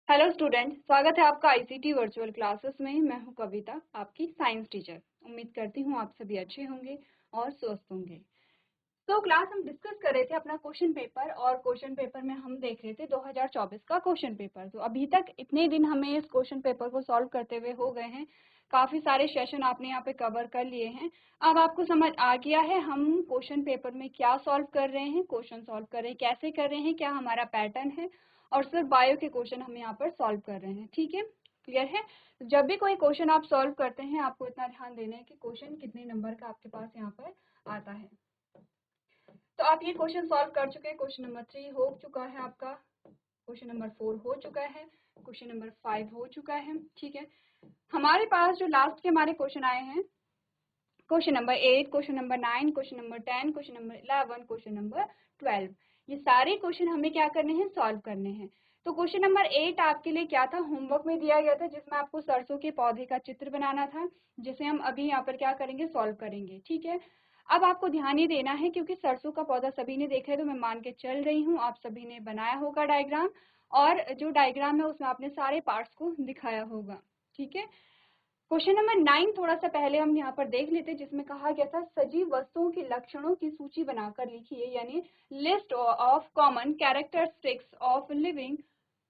Hello student, स्वागत है आपका आईसीटी वर्चुअल क्लासेस में। मैं हूं कविता, आपकी साइंस टीचर। उम्मीद करती हूं आप सभी अच्छे होंगे और स्वस्थ होंगे। तो क्लास हम डिस्कस कर रहे थे अपना क्वेश्चन पेपर, और क्वेश्चन पेपर में हम देख रहे थे 2024 का क्वेश्चन पेपर। तो अभी तक इतने दिन हमें इस क्वेश्चन पेपर को सॉल्व करते हुए हो गए हैं। काफी सारे सेशन आपने यहाँ पे कवर कर लिए हैं। अब आपको समझ आ गया है हम क्वेश्चन पेपर में क्या सॉल्व कर रहे हैं, क्वेश्चन सॉल्व कर रहे हैं, कैसे कर रहे हैं, क्या हमारा पैटर्न है, और सिर्फ बायो के क्वेश्चन हम यहाँ पर सॉल्व कर रहे हैं। ठीक है, क्लियर है। जब भी कोई क्वेश्चन आप सॉल्व करते हैं, आपको इतना ध्यान देना है कि क्वेश्चन कितने नंबर का आपके पास यहाँ पर आता है। तो आप ये क्वेश्चन सॉल्व कर चुके हैं। क्वेश्चन नंबर 3 हो चुका है आपका, क्वेश्चन नंबर 4 हो चुका है, क्वेश्चन नंबर 5 हो चुका है। ठीक है, हमारे पास जो लास्ट के हमारे क्वेश्चन आए हैं, question number 8, question number 9, question number 10, question number 11, question number 12, ये सारे क्वेश्चन हमें क्या करने हैं, सॉल्व करने हैं। तो क्वेश्चन नंबर 8 आपके लिए क्या था, होमवर्क में दिया गया था, जिसमें आपको सरसों के पौधे का चित्र बनाना था, जिसे हम अभी यहाँ पर क्या करेंगे, सॉल्व करेंगे। ठीक है, अब आपको ध्यान ये देना है, क्योंकि सरसों का पौधा सभी ने देखा है, तो मैं मान के चल रही हूँ आप सभी ने बनाया होगा डायग्राम, और जो डायग्राम है उसमें आपने सारे पार्ट्स को दिखाया होगा। ठीक है, क्वेश्चन नंबर 9 थोड़ा सा पहले हम यहाँ पर देख लेते, जिसमें कहा गया था सजीव वस्तुओं के लक्षणों की सूची बनाकर लिखिए, यानी list of common characteristics of living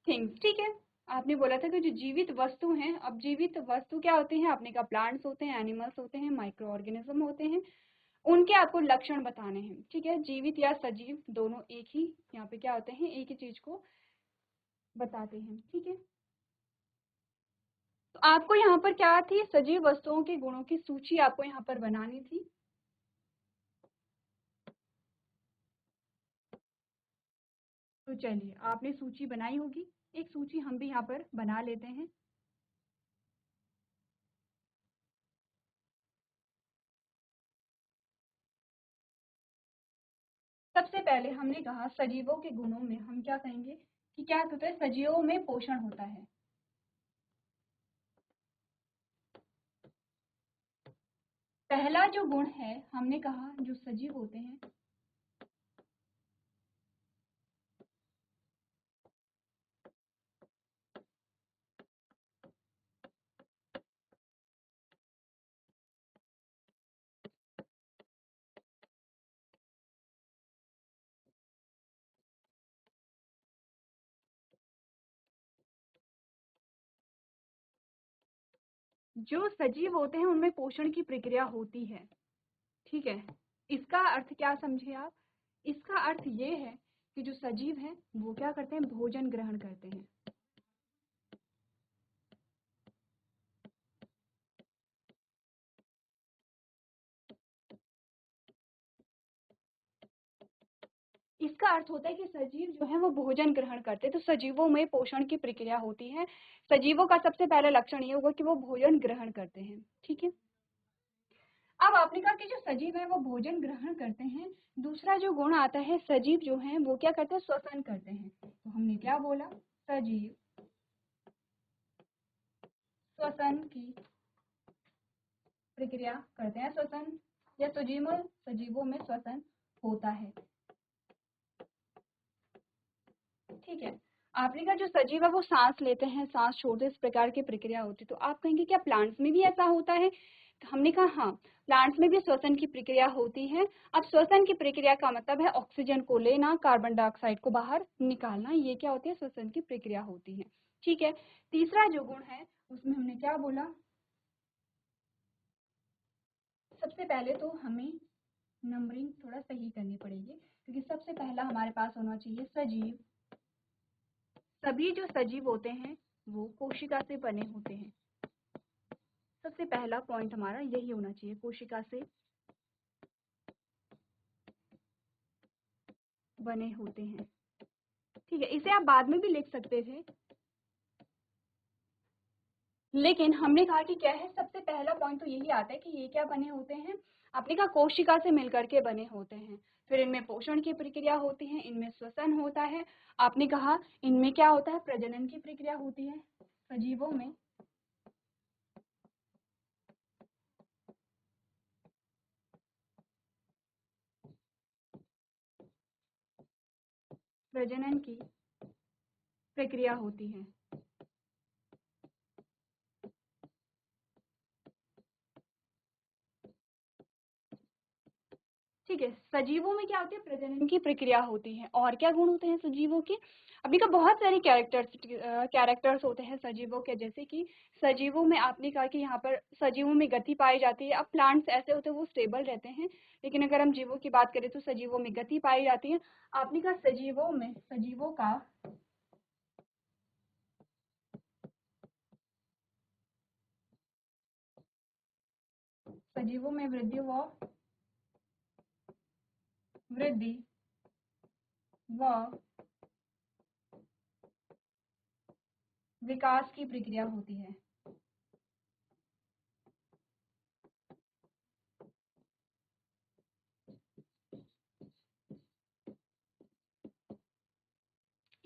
things. ठीक है, आपने बोला था कि जो जीवित वस्तु हैं, अब जीवित वस्तु क्या होते हैं, आपने कहा प्लांट्स होते हैं, एनिमल्स होते हैं, माइक्रो ऑर्गेनिज्म होते हैं, उनके आपको लक्षण बताने हैं। ठीक है, जीवित या सजीव दोनों एक ही यहाँ पे क्या होते हैं, एक ही चीज को बताते हैं। ठीक है, तो आपको यहाँ पर क्या थी, सजीव वस्तुओं के गुणों की सूची आपको यहाँ पर बनानी थी। तो चलिए, आपने सूची बनाई होगी, एक सूची हम भी यहाँ पर बना लेते हैं। सबसे पहले हमने कहा सजीवों के गुणों में हम क्या कहेंगे कि क्या होता है, सजीवों में पोषण होता है। पहला जो गुण है, हमने कहा जो सजीव होते हैं जो सजीव होते हैं उनमें पोषण की प्रक्रिया होती है। ठीक है, इसका अर्थ क्या समझे आप, इसका अर्थ ये है कि जो सजीव हैं वो क्या करते हैं, भोजन ग्रहण करते हैं। इसका अर्थ होता है कि सजीव जो है वो भोजन ग्रहण करते हैं, तो सजीवों में पोषण की प्रक्रिया होती है। सजीवों का सबसे पहला लक्षण ये होगा कि वो भोजन ग्रहण करते हैं। ठीक है, अब आपने कहा कि जो सजीव है वो भोजन ग्रहण करते हैं। दूसरा जो गुण आता है, सजीव जो है वो क्या करते हैं, श्वसन करते हैं। तो हमने क्या बोला, सजीव श्वसन की प्रक्रिया करते हैं, श्वसन या सजीवों में श्वसन होता है। ठीक है, आपने कहा जो सजीव है वो सांस लेते हैं, सांस छोड़ते हैं, इस प्रकार की प्रक्रिया होती है। तो आप कहेंगे क्या प्लांट्स में भी ऐसा होता है, तो हमने कहा हाँ, प्लांट्स में भी श्वसन की प्रक्रिया होती है। अब श्वसन की प्रक्रिया का मतलब है ऑक्सीजन को लेना, कार्बन डाइऑक्साइड को बाहर निकालना, ये क्या होती है, श्वसन की प्रक्रिया होती है। ठीक है, तीसरा जो गुण है उसमें हमने क्या बोला, सबसे पहले तो हमें नंबरिंग थोड़ा सही करनी पड़ेगी, क्योंकि सबसे पहला हमारे पास होना चाहिए सजीव। सभी जो सजीव होते हैं वो कोशिका से बने होते हैं। सबसे पहला पॉइंट हमारा यही होना चाहिए, कोशिका से बने होते हैं। ठीक है, इसे आप बाद में भी लिख सकते थे, लेकिन हमने कहा कि क्या है, सबसे पहला पॉइंट तो यही आता है कि ये क्या बने होते हैं, आपने कहा कोशिका से मिलकर के बने होते हैं। फिर इनमें पोषण की प्रक्रिया होती है, इनमें श्वसन होता है, आपने कहा इनमें क्या होता है, प्रजनन की प्रक्रिया होती है। सजीवों में प्रजनन की प्रक्रिया होती है। ठीक है, सजीवों में क्या होती है, प्रजनन की प्रक्रिया होती है। और क्या गुण होते हैं सजीवों के, अभी का बहुत सारे कैरेक्टर्स होते हैं सजीवों के, जैसे कि सजीवों में आपने कहा कि यहाँ पर सजीवों में गति पाई जाती है। अब प्लांट्स ऐसे होते हैं वो स्टेबल रहते हैं, लेकिन अगर हम जीवों की बात करें तो सजीवों में गति पाई जाती है। आपने कहा सजीवों में वृद्धि व विकास की प्रक्रिया होती है।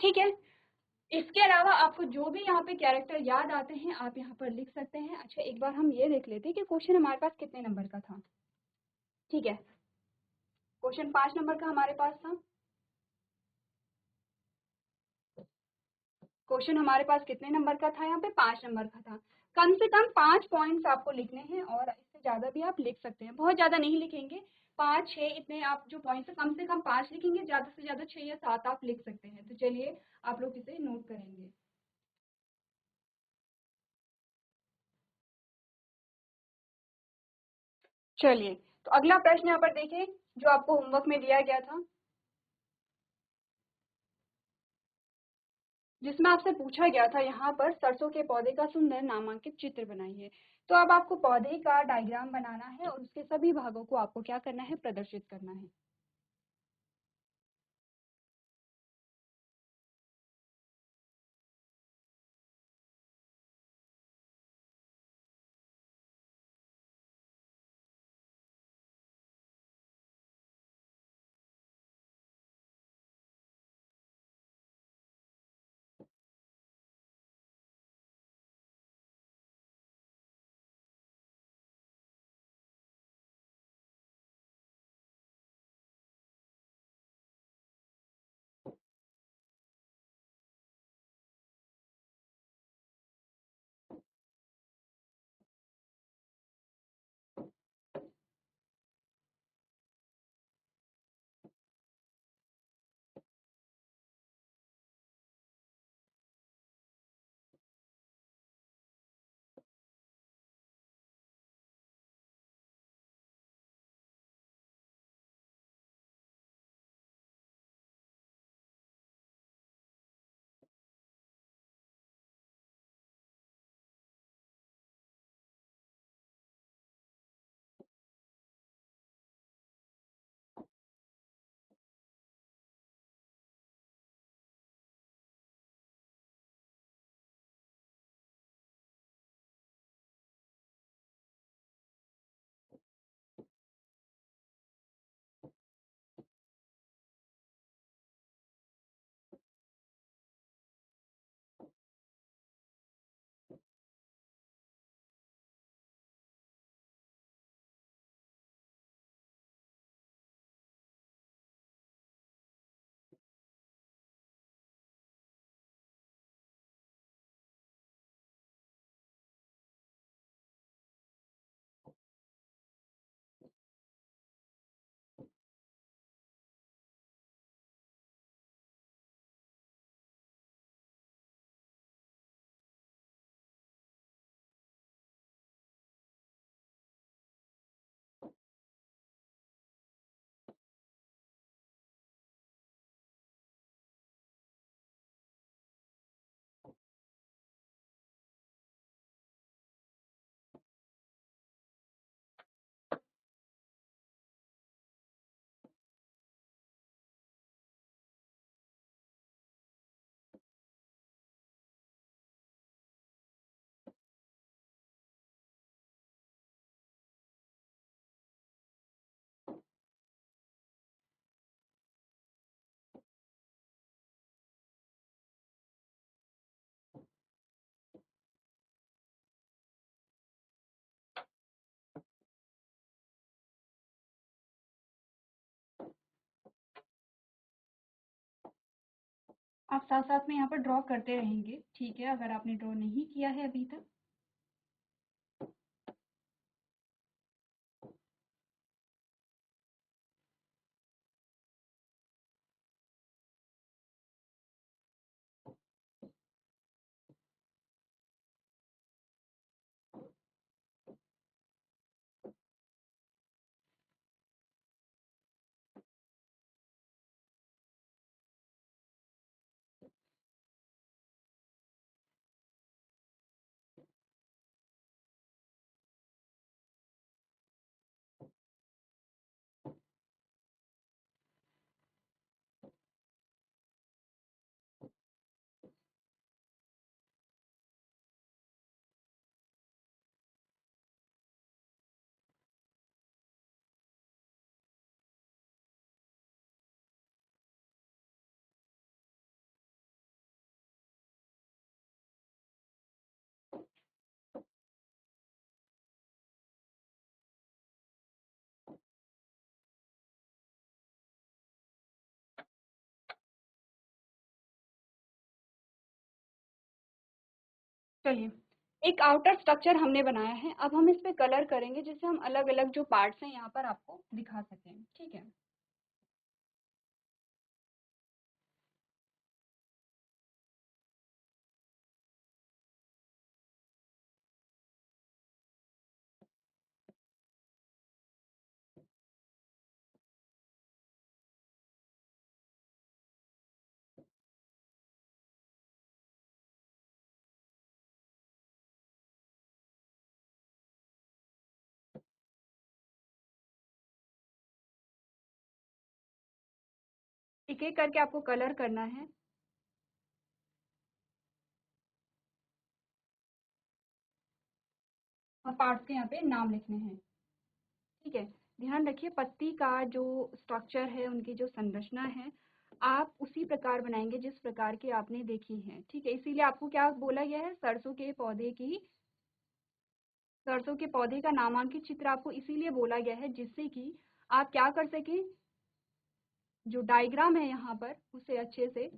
ठीक है, इसके अलावा आपको जो भी यहाँ पे कैरेक्टर याद आते हैं आप यहाँ पर लिख सकते हैं। अच्छा, एक बार हम ये देख लेते हैं कि क्वेश्चन हमारे पास कितने नंबर का था। ठीक है, क्वेश्चन 5 नंबर का हमारे पास था। क्वेश्चन हमारे पास कितने नंबर का था, यहाँ पे 5 नंबर का था। कम से कम 5 पॉइंट्स आपको लिखने हैं, और इससे ज्यादा भी आप लिख सकते हैं, बहुत ज्यादा नहीं लिखेंगे, 5-6 इतने आप जो पॉइंट्स है कम से कम 5 लिखेंगे, ज्यादा से ज्यादा 6 या 7 आप लिख सकते हैं। तो चलिए आप लोग इसे नोट करेंगे। चलिए, तो अगला प्रश्न यहाँ पर देखें जो आपको होमवर्क में दिया गया था, जिसमें आपसे पूछा गया था यहाँ पर सरसों के पौधे का सुंदर नामांकित चित्र बनाइए। तो अब आपको पौधे का डायग्राम बनाना है और उसके सभी भागों को आपको क्या करना है, प्रदर्शित करना है। आप साथ साथ में यहाँ पर ड्रॉ करते रहेंगे, ठीक है, अगर आपने ड्रॉ नहीं किया है अभी तक। चलिए, एक आउटर स्ट्रक्चर हमने बनाया है, अब हम इस पे कलर करेंगे जिससे हम अलग अलग जो पार्ट्स हैं यहाँ पर आपको दिखा सकें। ठीक है, एक एक करके आपको कलर करना है और पार्ट्स के यहाँ पे नाम लिखने हैं। ठीक है, ध्यान रखिए पत्ती का जो स्ट्रक्चर है, उनकी जो संरचना है, आप उसी प्रकार बनाएंगे जिस प्रकार की आपने देखी है। ठीक है, इसीलिए आपको क्या बोला गया है, सरसों के पौधे का नामांकित चित्र आपको इसीलिए बोला गया है जिससे कि आप क्या कर सकें, जो डायग्राम है यहाँ पर उसे अच्छे से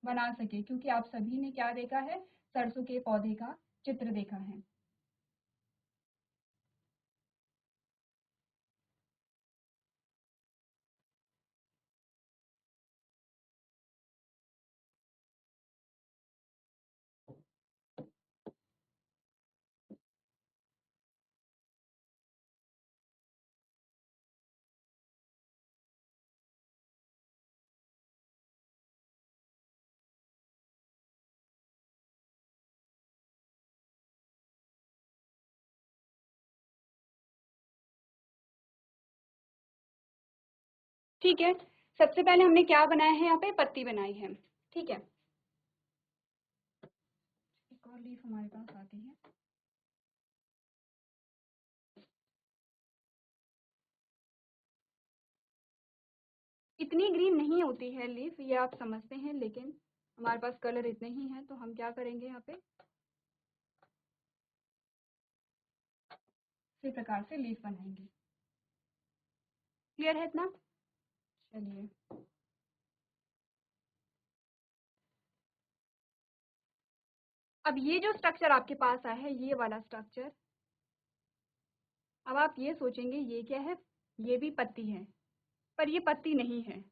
बना सके, क्योंकि आप सभी ने क्या देखा है, सरसों के पौधे का चित्र देखा है। ठीक है, सबसे पहले हमने क्या बनाया है, यहाँ पे पत्ती बनाई है। ठीक है, एक और लीफ हमारे पास आती है। इतनी ग्रीन नहीं होती है लीफ, ये आप समझते हैं, लेकिन हमारे पास कलर इतने ही हैं, तो हम क्या करेंगे, यहाँ पे इसी प्रकार से लीफ बनाएंगे। क्लियर है इतना? चलिए, अब ये जो स्ट्रक्चर आपके पास आया है, ये वाला स्ट्रक्चर, अब आप ये सोचेंगे ये क्या है, ये भी पत्ती है, पर ये पत्ती नहीं है।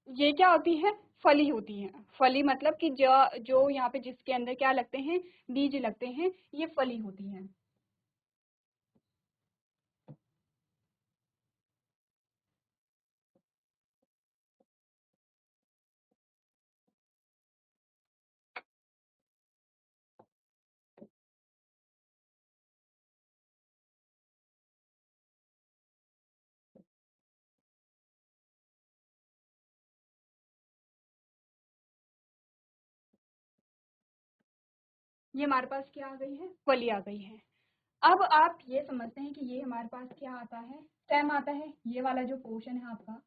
ये क्या होती है, फली होती है। फली मतलब कि जो जो यहाँ पे जिसके अंदर क्या लगते हैं, बीज लगते हैं, ये फली होती है। ये हमारे पास क्या आ गई है, फली आ गई है। अब आप ये समझते हैं कि ये हमारे पास क्या आता है, स्टेम आता है। ये वाला जो पोर्शन है आपका,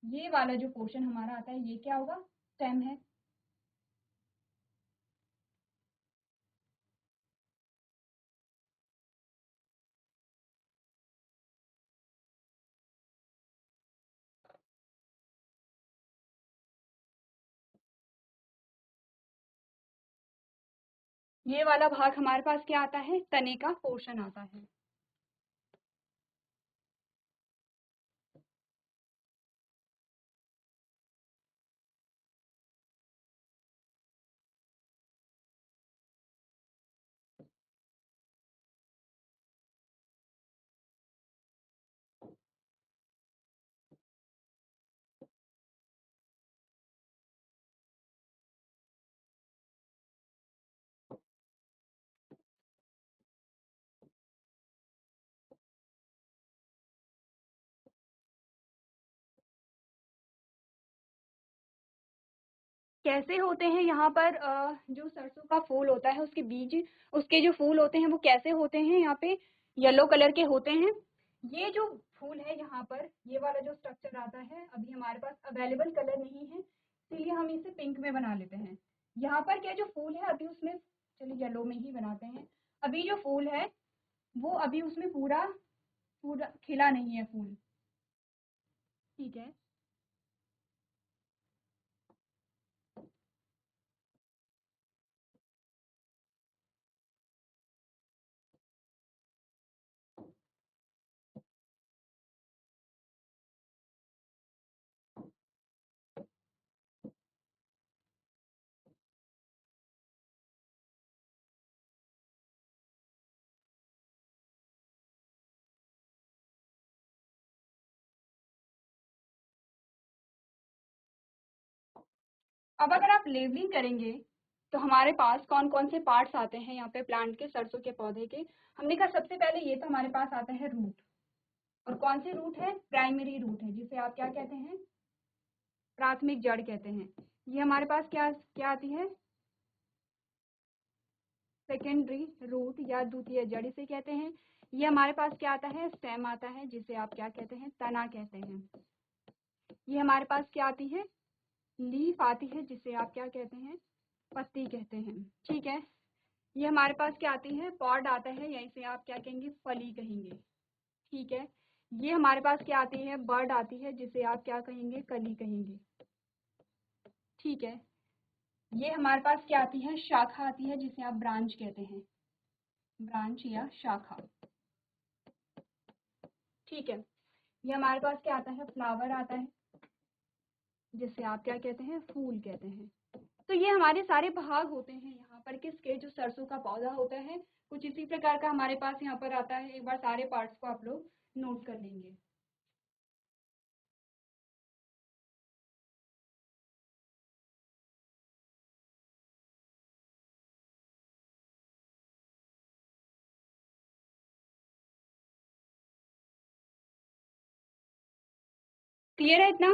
ये वाला जो पोर्शन हमारा आता है, ये क्या होगा, स्टेम है। ये वाला भाग हमारे पास क्या आता है, तने का पोर्शन आता है। कैसे होते हैं यहाँ पर, जो सरसों का फूल होता है, उसके बीज, उसके जो फूल होते हैं वो कैसे होते हैं, यहाँ पे येलो कलर के होते हैं। ये जो फूल है यहाँ पर, ये वाला जो स्ट्रक्चर आता है, अभी हमारे पास अवेलेबल कलर नहीं है, इसलिए हम इसे पिंक में बना लेते हैं। यहाँ पर क्या जो फूल है अभी उसमें, चलिए येलो में ही बनाते हैं। अभी जो फूल है वो अभी उसमें पूरा पूरा खिला नहीं है फूल। ठीक है, अब अगर आप लेबलिंग करेंगे तो हमारे पास कौन कौन से पार्ट्स आते हैं यहाँ पे प्लांट के, सरसों के पौधे के। हमने कहा सबसे पहले ये तो हमारे पास आता है रूट, और कौन सी रूट है, प्राइमरी रूट है, जिसे आप क्या कहते हैं, प्राथमिक जड़ कहते हैं। ये हमारे पास क्या क्या आती है, सेकेंडरी रूट या द्वितीय जड़ इसे कहते हैं। ये हमारे पास क्या आता है, स्टेम आता है, जिसे आप क्या कहते हैं, तना कहते हैं। ये हमारे पास क्या आती है, लीफ आती है, जिसे आप क्या कहते हैं, पत्ती कहते हैं। ठीक है, ये हमारे पास क्या आती है, पॉड आता है, या इसे आप क्या कहेंगे, फली कहेंगे। ठीक है, ये हमारे पास क्या आती है, बर्ड आती है, जिसे आप क्या कहेंगे, कली कहेंगे। ठीक है, ये हमारे पास क्या आती है, शाखा आती है, जिसे आप ब्रांच कहते हैं, ब्रांच या शाखा। ठीक है, ये हमारे पास क्या आता है, फ्लावर आता है, जिसे आप क्या कहते हैं, फूल कहते हैं। तो ये हमारे सारे भाग होते हैं यहाँ पर किसके, जो सरसों का पौधा होता है, कुछ इसी प्रकार का हमारे पास यहाँ पर आता है। एक बार सारे पार्ट्स को आप लोग नोट कर लेंगे। क्लियर है इतना,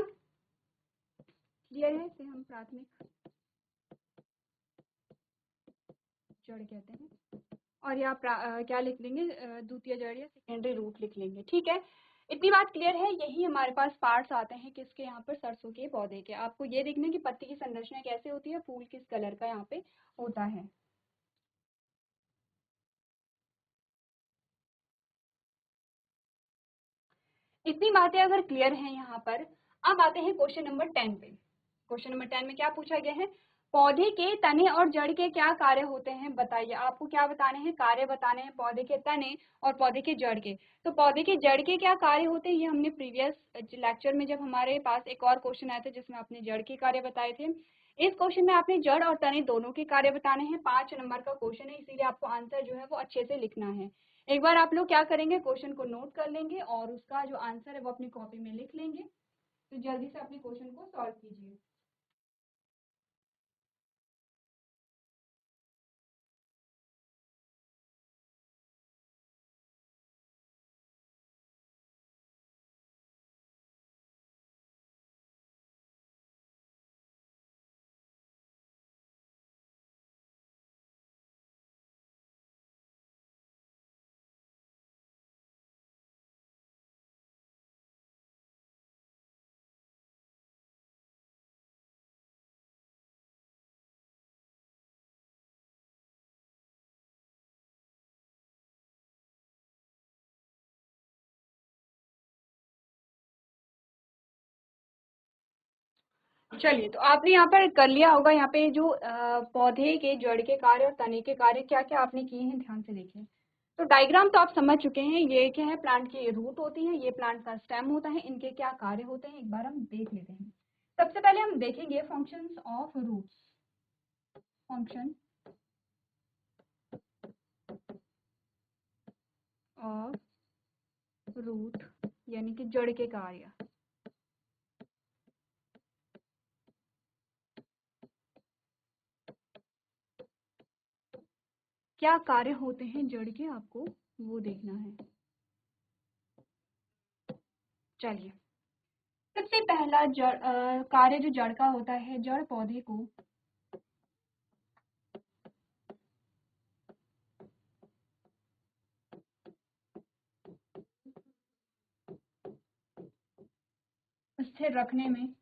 क्लियर है, इसे हम प्राथमिक जड़ कहते हैं, और यहाँ क्या लिख लेंगे, द्वितीय जड़ या सेकेंडरी रूट लिख लेंगे। ठीक है, इतनी बात क्लियर है। यही हमारे पास पार्ट्स आते हैं किसके, यहाँ पर सरसों के पौधे के। आपको ये देखना है कि पत्ती की संरचना कैसे होती है, फूल किस कलर का यहाँ पे होता है। इतनी बातें अगर क्लियर हैं यहाँ पर, अब आते हैं क्वेश्चन नंबर 10 पे। क्वेश्चन नंबर 10 में क्या पूछा गया है, पौधे के तने और जड़ के क्या कार्य होते हैं बताइए। आपको क्या बताने हैं, कार्य बताने हैं पौधे के तने और पौधे के जड़ के। तो पौधे के जड़ के क्या कार्य होते हैं, ये हमने प्रीवियस लेक्चर में, जब हमारे पास एक और क्वेश्चन आया था जिसमें आपने जड़ के कार्य बताए थे, इस क्वेश्चन में आपने जड़ और तने दोनों के कार्य बताने हैं। 5 नंबर का क्वेश्चन है, इसीलिए आपको आंसर जो है वो अच्छे से लिखना है। एक बार आप लोग क्या करेंगे, क्वेश्चन को नोट कर लेंगे और उसका जो आंसर है वो अपनी कॉपी में लिख लेंगे। तो जल्दी से अपने क्वेश्चन को सॉल्व कीजिए। चलिए, तो आपने यहाँ पर कर लिया होगा, यहाँ पे जो पौधे के जड़ के कार्य और तने के कार्य क्या क्या आपने किए हैं, ध्यान से देखें। तो डायग्राम तो आप समझ चुके हैं, ये क्या है, प्लांट की रूट होती है, ये प्लांट का स्टेम होता है, इनके क्या कार्य होते हैं एक बार हम देख लेते हैं। सबसे पहले हम देखेंगे functions of roots. Function of root यानी कि जड़ के कार्य। क्या कार्य होते हैं जड़ के, आपको वो देखना है। चलिए, सबसे पहला जड़ कार्य जो जड़ का होता है, जड़ पौधे को स्थिर रखने में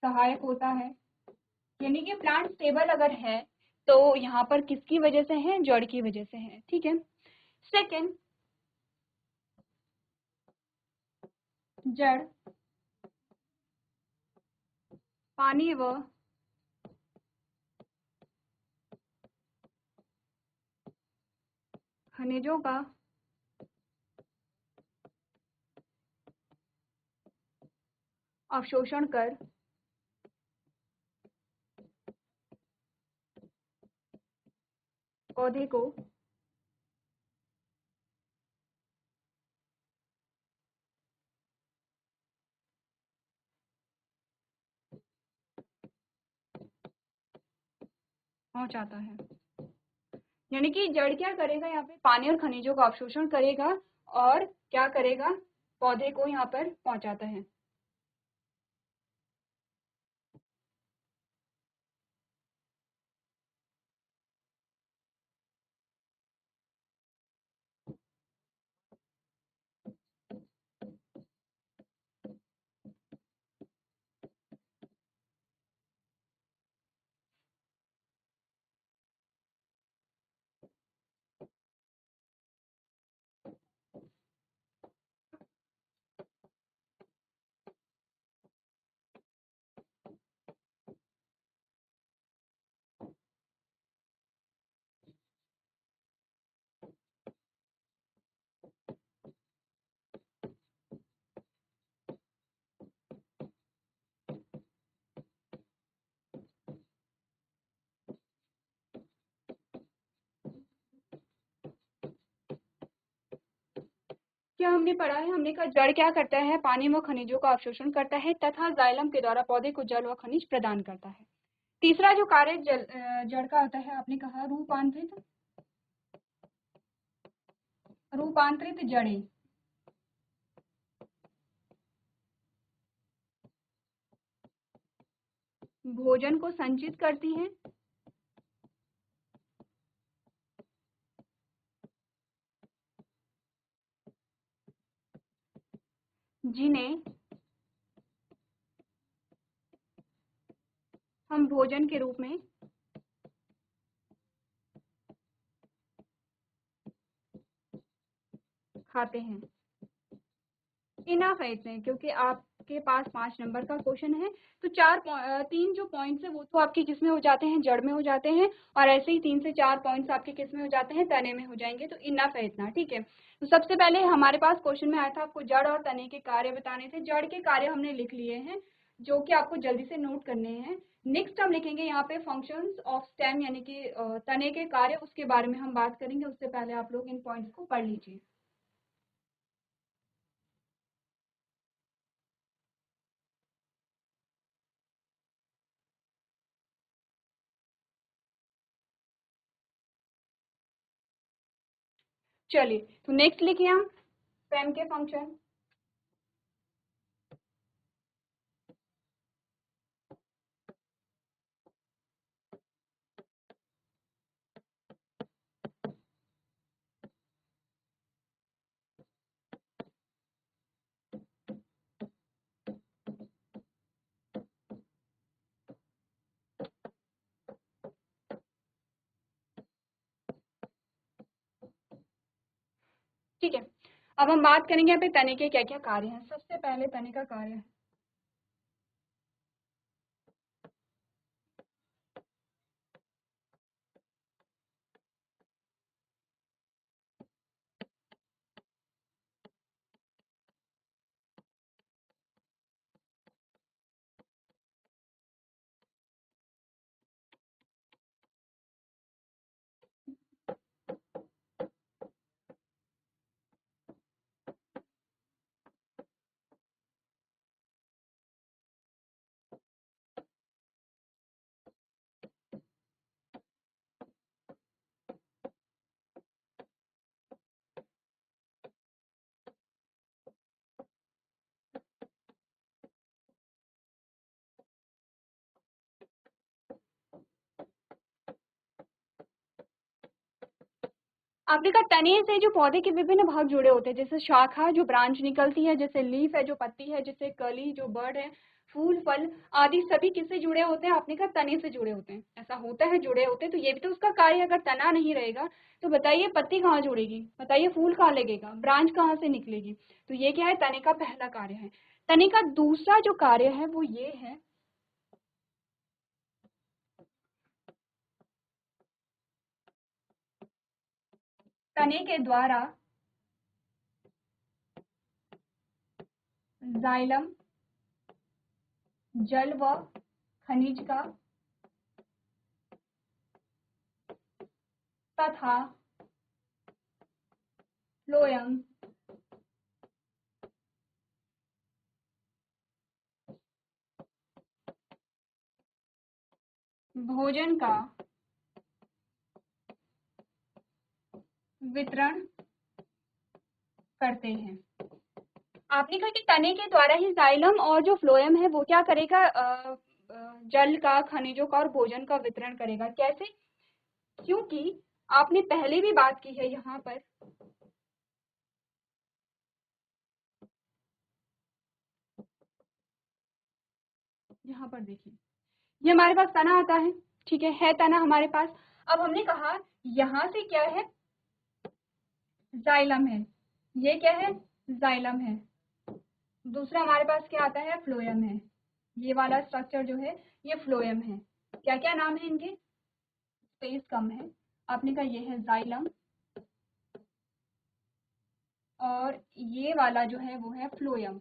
सहायक होता है। यानी कि प्लांट स्टेबल अगर है तो यहाँ पर किसकी वजह से है, जड़ की वजह से है। ठीक है, सेकंड, जड़ पानी व खनिजों का अवशोषण कर पौधे को पहुंचाता है। यानी कि जड़ क्या करेगा, यहाँ पे पानी और खनिजों का अवशोषण करेगा और क्या करेगा, पौधे को यहाँ पर पहुंचाता है। क्या हमने पढ़ा है, हमने कहा जड़ क्या करता है, पानी व खनिजों का अवशोषण करता है तथा जाइलम के द्वारा पौधे को जल व खनिज प्रदान करता है। तीसरा जो कार्य जड़ का होता है, आपने कहा रूपांतरित जड़ें। भोजन को संचित करती हैं, जिन्हें हम भोजन के रूप में खाते हैं। इनफ है इतने, क्योंकि आपके पास 5 नंबर का क्वेश्चन है, तो 3 जो पॉइंट्स है वो तो आपके किस में हो जाते हैं, जड़ में हो जाते हैं, और ऐसे ही 3 से 4 पॉइंट्स आपके किस में हो जाते हैं, तने में हो जाएंगे। तो इनफ है इतना, ठीक है। तो सबसे पहले हमारे पास क्वेश्चन में आया था आपको जड़ और तने के कार्य बताने थे। जड़ के कार्य हमने लिख लिए हैं, जो कि आपको जल्दी से नोट करने हैं। नेक्स्ट हम लिखेंगे यहाँ पे फंक्शंस ऑफ स्टेम, यानी कि तने के कार्य, उसके बारे में हम बात करेंगे। उससे पहले आप लोग इन पॉइंट्स को पढ़ लीजिए। चलिए, तो नेक्स्ट लिखिए हम स्टेम के फंक्शन। ठीक है, अब हम बात करेंगे यहाँ पे तने के क्या क्या कार्य हैं। सबसे पहले तने का कार्य है, आपने कहा तने से जो पौधे के विभिन्न भाग जुड़े होते हैं, जैसे शाखा जो ब्रांच निकलती है, जैसे लीफ है जो पत्ती है, जैसे कली जो बर्ड है, फूल फल आदि सभी किससे जुड़े होते हैं, आपने कहा तने से जुड़े होते हैं। ऐसा होता है, जुड़े होते हैं, तो ये भी तो उसका कार्य। अगर तना नहीं रहेगा तो बताइए पत्ती कहाँ जुड़ेगी, बताइए फूल कहाँ लगेगा, ब्रांच कहाँ से निकलेगी। तो ये क्या है, तने का पहला कार्य है। तने का दूसरा जो कार्य है वो ये है, तने के द्वारा जाइलम जल व खनिज का तथा फ्लोएम भोजन का वितरण करते हैं। आपने कहा कि तने के द्वारा ही जाइलम और जो फ्लोएम है वो क्या करेगा, जल का, खनिजों का और भोजन का वितरण करेगा। कैसे? क्योंकि आपने पहले भी बात की है यहाँ पर, यहाँ पर देखिए, ये हमारे पास तना आता है, ठीक है तना हमारे पास। अब हमने कहा यहाँ से क्या है, जाइलम है, ये क्या है, जाइलम है। दूसरा हमारे पास क्या आता है, फ्लोएम है। ये वाला स्ट्रक्चर जो है ये फ्लोएम है। क्या क्या नाम है इनके, स्पेस कम है। आपने कहा ये है जाइलम और ये वाला जो है वो है फ्लोएम।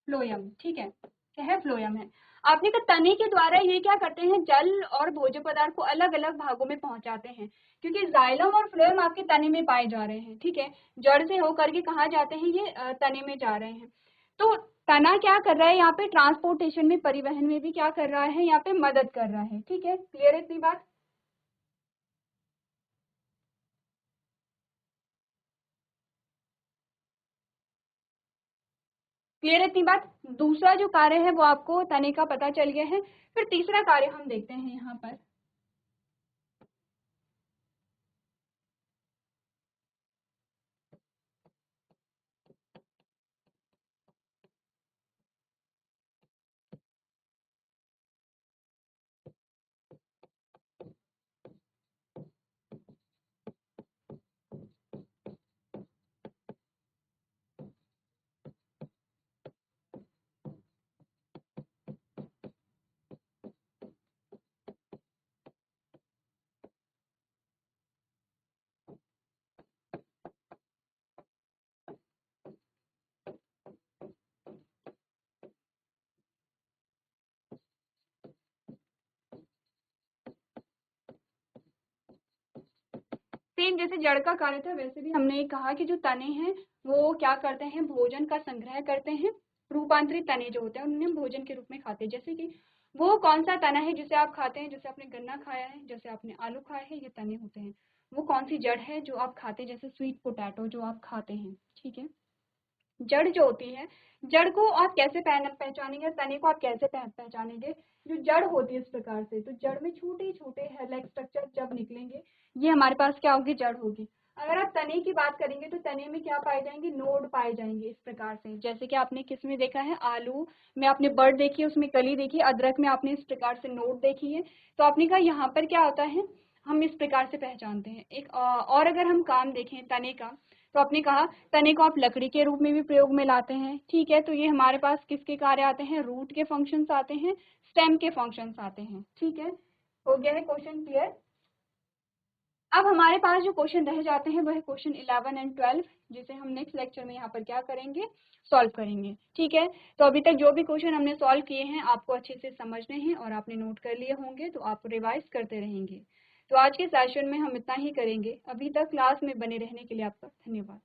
फ्लोएम, ठीक है, क्या है, फ्लोएम है। आपने कहा तने के द्वारा ये क्या करते हैं, जल और भोज्य पदार्थ को अलग अलग भागों में पहुंचाते हैं, क्योंकि जाइलम और फ्लोएम आपके तने में पाए जा रहे हैं, ठीक है। जड़ से होकर के कहाँ जाते हैं, ये तने में जा रहे हैं। तो तना क्या कर रहा है यहाँ पे, ट्रांसपोर्टेशन में, परिवहन में भी क्या कर रहा है, यहाँ पे मदद कर रहा है, ठीक है। क्लियर है इतनी बात? क्लियर है इतनी बात? दूसरा जो कार्य है वो आपको तने का पता चल गया है। फिर तीसरा कार्य हम देखते हैं यहाँ पर। सेम जैसे जड़ का कार्य था वैसे भी हमने कहा कि जो तने हैं वो क्या करते हैं, भोजन का संग्रह करते हैं। रूपांतरित तने जो होते हैं उन्हें भोजन के रूप में खाते हैं। जैसे कि वो कौन सा तना है जिसे आप खाते हैं, जैसे आपने गन्ना खाया है, जैसे आपने आलू खाया है, ये तने होते हैं। वो कौन सी जड़ है जो आप खाते हैं, जैसे स्वीट पोटैटो जो आप खाते हैं, ठीक है। जड़ जो होती है, जड़ को आप कैसे पहचानेंगे, तने को आप कैसे पहचानेंगे। जो जड़ होती है इस प्रकार से, तो जड़ में छोटे छोटे हेलाइक स्ट्रक्चर जब निकलेंगे, ये हमारे पास क्या होगी, जड़ होगी। अगर आप तने की बात करेंगे तो तने में क्या पाए जाएंगे, नोड पाए जाएंगे इस प्रकार से। जैसे कि आपने किस में देखा है, आलू में आपने बर्ड देखी है, उसमें कली देखी है, अदरक में आपने इस प्रकार से नोड देखी है। तो आपने कहा यहाँ पर क्या होता है, हम इस प्रकार से पहचानते हैं। एक और अगर हम काम देखें तने का, तो आपने कहा तने को आप लकड़ी के रूप में भी प्रयोग में लाते हैं, ठीक है। तो ये हमारे पास किसके कार्य आते हैं, रूट के फंक्शंस आते हैं, स्टेम के फंक्शंस आते हैं, ठीक है। हो गया है क्वेश्चन क्लियर? अब हमारे पास जो क्वेश्चन रह जाते हैं वह क्वेश्चन 11 एंड 12, जिसे हम नेक्स्ट लेक्चर में यहाँ पर क्या करेंगे, सॉल्व करेंगे, ठीक है। तो अभी तक जो भी क्वेश्चन हमने सॉल्व किए हैं आपको अच्छे से समझने हैं और आपने नोट कर लिए होंगे, तो आप रिवाइज करते रहेंगे। तो आज के सेशन में हम इतना ही करेंगे। अभी तक क्लास में बने रहने के लिए आपका धन्यवाद।